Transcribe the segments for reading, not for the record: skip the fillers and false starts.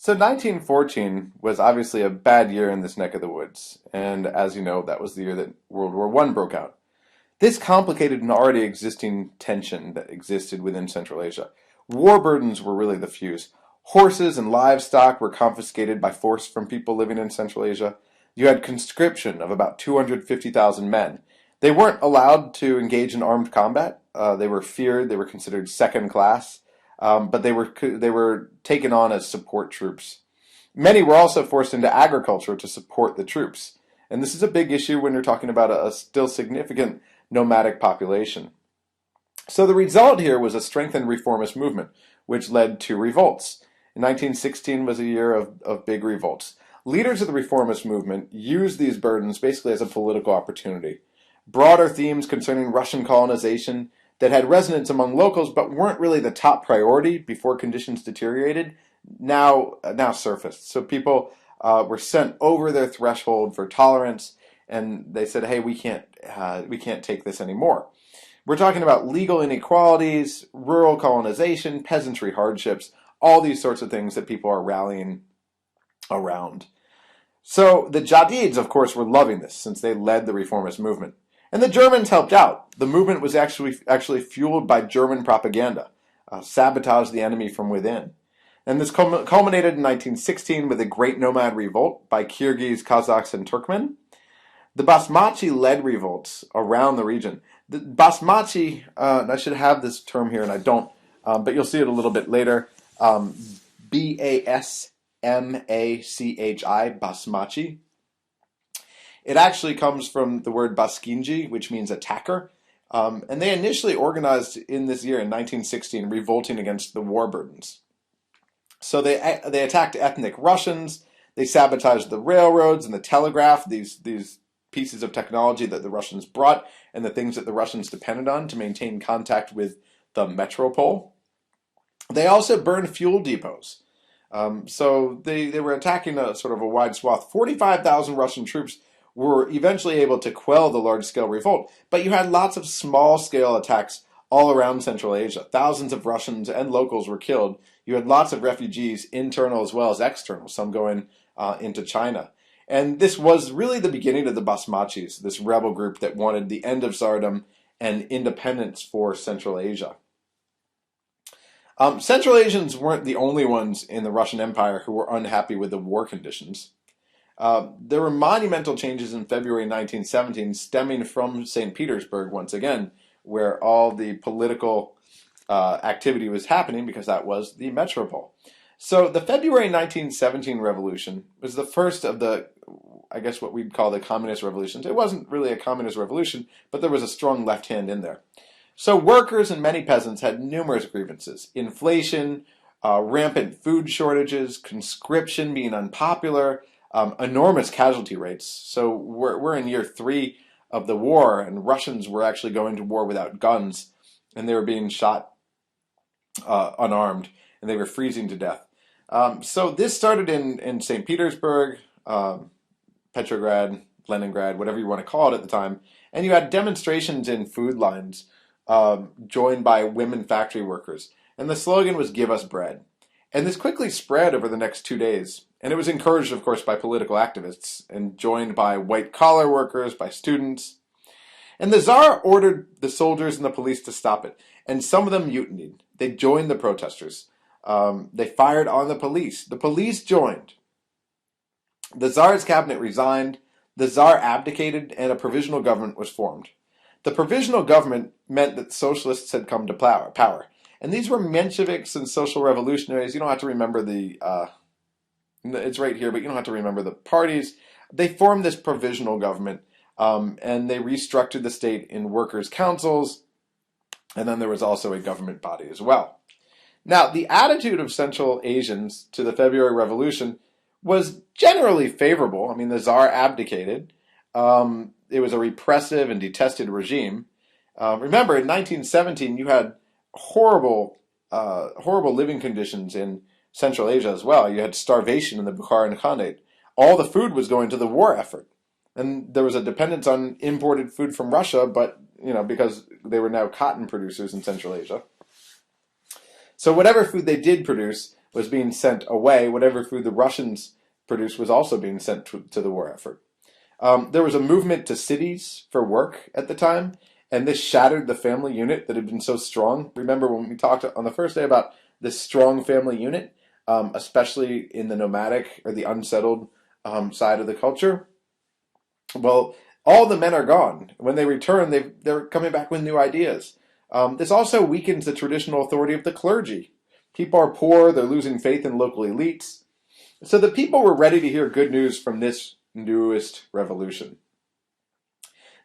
So 1914 was obviously a bad year in this neck of the woods, and as you know, that was the year that World War I broke out. This complicated an already existing tension that existed within Central Asia. War burdens were really the fuse. Horses and livestock were confiscated by force from people living in Central Asia. You had conscription of about 250,000 men. They weren't allowed to engage in armed combat. They were feared. They were considered second class, but they were taken on as support troops. Many were also forced into agriculture to support the troops. And this is a big issue when you're talking about a still significant nomadic population. So the result here was a strengthened reformist movement, which led to revolts. 1916 was a year of big revolts. Leaders of the reformist movement used these burdens basically as a political opportunity. Broader themes concerning Russian colonization that had resonance among locals but weren't really the top priority before conditions deteriorated now surfaced. So people were sent over their threshold for tolerance, and they said, "Hey, we can't take this anymore." We're talking about legal inequalities, rural colonization, peasantry hardships, all these sorts of things that people are rallying around. So the Jadids, of course, were loving this since they led the reformist movement. And the Germans helped out. The movement was actually fueled by German propaganda, sabotaged the enemy from within. And this culminated in 1916 with a great nomad revolt by Kirgiz, Kazakhs, and Turkmen. The Basmachi led revolts around the region. The Basmachi, I should have this term here, and I don't, but you'll see it a little bit later. Basmachi, Basmachi. It actually comes from the word Baskinji, which means attacker. And they initially organized in this year, in 1916, revolting against the war burdens. So they attacked ethnic Russians. They sabotaged the railroads and the telegraph, these pieces of technology that the Russians brought and the things that the Russians depended on to maintain contact with the metropole. They also burned fuel depots. So they were attacking a sort of a wide swath. 45,000 Russian troops were eventually able to quell the large-scale revolt, but you had lots of small-scale attacks all around Central Asia. Thousands of Russians and locals were killed. You had lots of refugees, internal as well as external, some going into China. And this was really the beginning of the Basmachis, this rebel group that wanted the end of Tsardom and independence for Central Asia. Central Asians weren't the only ones in the Russian Empire who were unhappy with the war conditions. There were monumental changes in February 1917 stemming from St. Petersburg once again, where all the political activity was happening because that was the metropole. So the February 1917 revolution was the first of the, I guess what we'd call the communist revolutions. It wasn't really a communist revolution, but there was a strong left hand in there. So workers and many peasants had numerous grievances. Inflation, rampant food shortages, conscription being unpopular, enormous casualty rates. So we're in year 3 of the war, and Russians were actually going to war without guns, and they were being shot unarmed, and they were freezing to death. So this started in St. Petersburg, Petrograd, Leningrad, whatever you want to call it at the time, and you had demonstrations in food lines joined by women factory workers, and the slogan was "Give us bread." And this quickly spread over the next 2 days, and it was encouraged, of course, by political activists and joined by white-collar workers, by students. And the Tsar ordered the soldiers and the police to stop it, and some of them mutinied. They joined the protesters. They fired on the police. The police joined. The Tsar's cabinet resigned, the Tsar abdicated, and a provisional government was formed. The provisional government meant that socialists had come to power. And these were Mensheviks and social revolutionaries. You don't have to remember it's right here, but you don't have to remember the parties. They formed this provisional government, and they restructured the state in workers' councils, and then there was also a government body as well. Now, the attitude of Central Asians to the February Revolution was generally favorable. I mean, the Tsar abdicated. It was a repressive and detested regime. Remember, in 1917, you had horrible living conditions in Central Asia as well. You had starvation in the Bukaran Khanate. All the food was going to the war effort. And there was a dependence on imported food from Russia, but, because they were now cotton producers in Central Asia. So whatever food they did produce was being sent away, whatever food the Russians produced was also being sent to the war effort. There was a movement to cities for work at the time, and this shattered the family unit that had been so strong. Remember when we talked on the first day about this strong family unit, especially in the nomadic or the unsettled side of the culture? Well, all the men are gone. When they return, they're coming back with new ideas. This also weakens the traditional authority of the clergy. People are poor, they're losing faith in local elites. So the people were ready to hear good news from this newest revolution.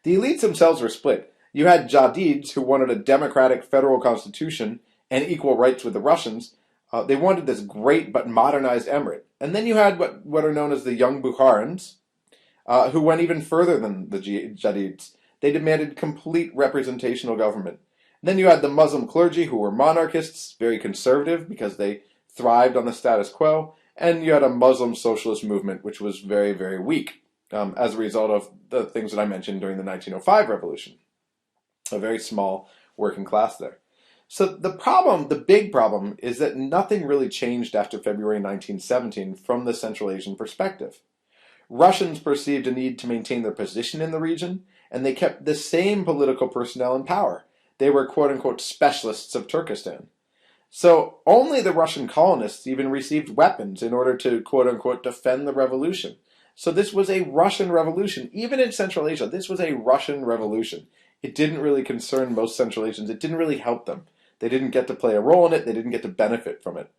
The elites themselves were split. You had Jadids, who wanted a democratic federal constitution and equal rights with the Russians. They wanted this great but modernized emirate. And then you had what are known as the young Bukharans, who went even further than the Jadids. They demanded complete representational government. And then you had the Muslim clergy, who were monarchists, very conservative because they thrived on the status quo. And you had a Muslim socialist movement, which was very, very weak as a result of the things that I mentioned during the 1905 revolution. A very small working class there. So the big problem, is that nothing really changed after February 1917 from the Central Asian perspective. Russians perceived a need to maintain their position in the region, and they kept the same political personnel in power. They were quote-unquote specialists of Turkestan. So only the Russian colonists even received weapons in order to quote-unquote defend the revolution. So this was a Russian revolution. Even in Central Asia, this was a Russian revolution. It didn't really concern most Central Asians. It didn't really help them. They didn't get to play a role in it. They didn't get to benefit from it.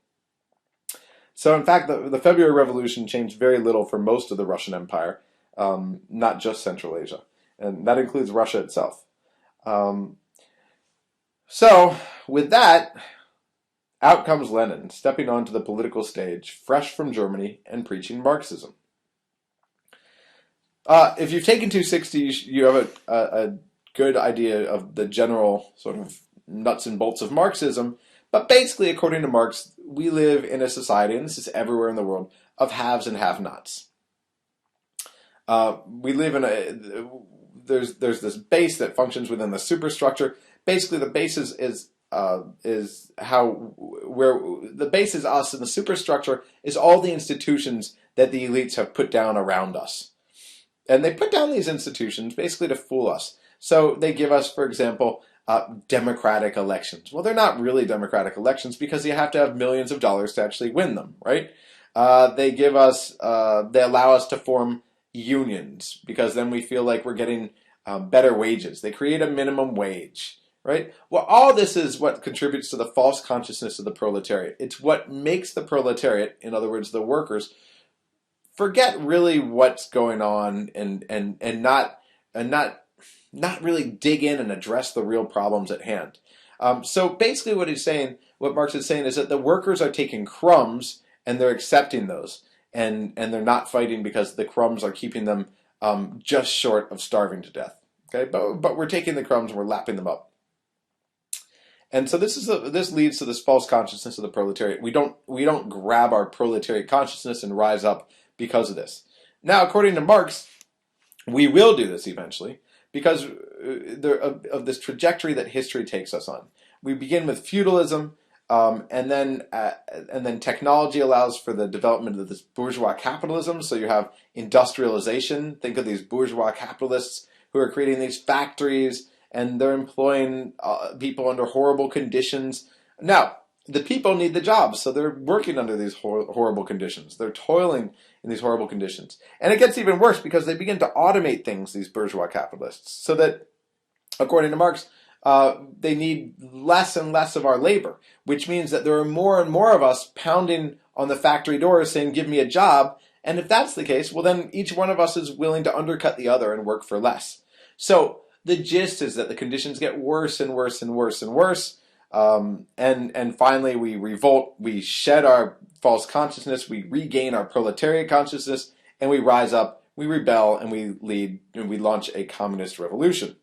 So in fact, the February Revolution changed very little for most of the Russian Empire, not just Central Asia. And that includes Russia itself. So with that, out comes Lenin, stepping onto the political stage, fresh from Germany, and preaching Marxism. If you've taken 260, you have a good idea of the general sort of nuts and bolts of Marxism. But basically, according to Marx, we live in a society, and this is everywhere in the world, of haves and have-nots. We live in there's this base that functions within the superstructure. Basically, the base is how the base is us, and the superstructure is all the institutions that the elites have put down around us. And they put down these institutions basically to fool us. So they give us, for example, democratic elections. Well, they're not really democratic elections because you have to have millions of dollars to actually win them, right? They allow us to form unions because then we feel like we're getting better wages. They create a minimum wage, right? Well, all this is what contributes to the false consciousness of the proletariat. It's what makes the proletariat, in other words, the workers, forget really what's going on and not really dig in and address the real problems at hand. So basically what Marx is saying is that the workers are taking crumbs and they're accepting those. And they're not fighting because the crumbs are keeping them just short of starving to death. Okay, but we're taking the crumbs and we're lapping them up. And so this leads to this false consciousness of the proletariat. We don't grab our proletariat consciousness and rise up because of this. Now, according to Marx, we will do this eventually because of this trajectory that history takes us on. We begin with feudalism, and then technology allows for the development of this bourgeois capitalism. So you have industrialization. Think of these bourgeois capitalists who are creating these factories, and they're employing people under horrible conditions. Now, the people need the jobs, so they're working under these horrible conditions. They're toiling in these horrible conditions. And it gets even worse because they begin to automate things, these bourgeois capitalists, so that, according to Marx, they need less and less of our labor, which means that there are more and more of us pounding on the factory doors saying, give me a job. And if that's the case, well, then each one of us is willing to undercut the other and work for less. So the gist is that the conditions get worse and worse and worse and worse. And finally we revolt, we shed our false consciousness, we regain our proletariat consciousness, and we rise up, we rebel, and we launch a communist revolution.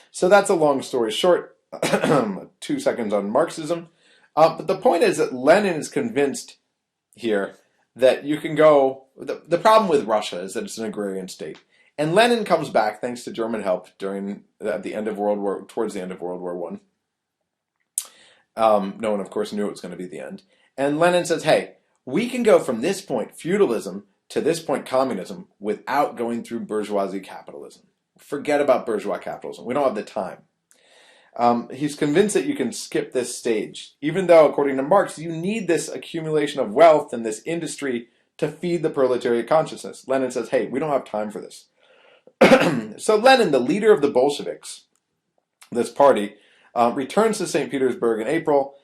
So that's a long story short, 2 seconds on Marxism. But the point is that Lenin is convinced here that you can go, the problem with Russia is that it's an agrarian state. And Lenin comes back thanks to German help towards the end of World War I. No one, of course, knew it was going to be the end. And Lenin says, hey, we can go from this point, feudalism, to this point, communism, without going through bourgeoisie capitalism. Forget about bourgeois capitalism. We don't have the time. He's convinced that you can skip this stage, even though, according to Marx, you need this accumulation of wealth and this industry to feed the proletariat consciousness. Lenin says, hey, we don't have time for this. So Lenin, the leader of the Bolsheviks, this party, returns to St. Petersburg in April.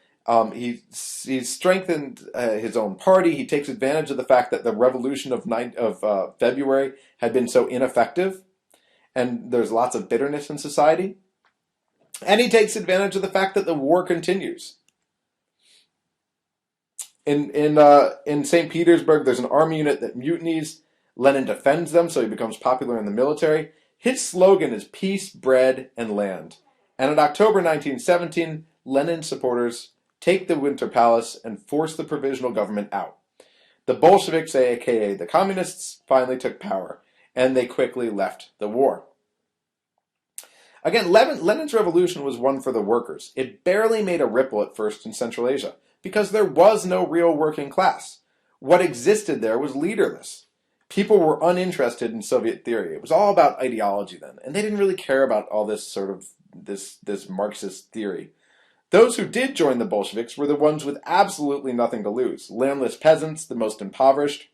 He's strengthened his own party. He takes advantage of the fact that the revolution of February had been so ineffective, and there's lots of bitterness in society. And he takes advantage of the fact that the war continues. In St. Petersburg, there's an army unit that mutinies. Lenin defends them, so he becomes popular in the military. His slogan is peace, bread, and land. And in October 1917, Lenin's supporters take the Winter Palace and force the Provisional Government out. The Bolsheviks, aka the Communists, finally took power, and they quickly left the war. Again, Lenin's revolution was one for the workers. It barely made a ripple at first in Central Asia, because there was no real working class. What existed there was leaderless. People were uninterested in Soviet theory. It was all about ideology then, and they didn't really care about all this sort of this Marxist theory. Those who did join the Bolsheviks were the ones with absolutely nothing to lose. Landless peasants, the most impoverished.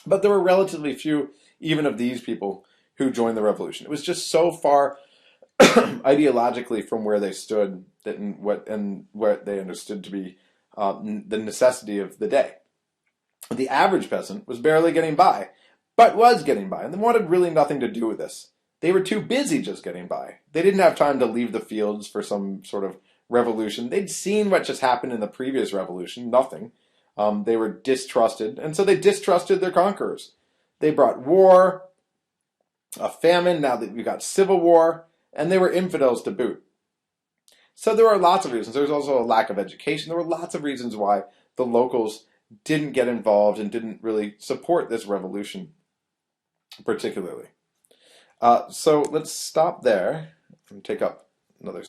But there were relatively few, even of these people, who joined the revolution. It was just so far ideologically from where they stood and what they understood to be the necessity of the day. The average peasant was barely getting by, but was getting by, and they wanted really nothing to do with this. They were too busy just getting by. They didn't have time to leave the fields for some sort of revolution. They'd seen what just happened in the previous revolution, nothing. They were distrusted, and so they distrusted their conquerors. They brought war, a famine, now that we got civil war, and they were infidels to boot. So there are lots of reasons. There's also a lack of education. There were lots of reasons why the locals didn't get involved and didn't really support this revolution particularly. So let's stop there and take up another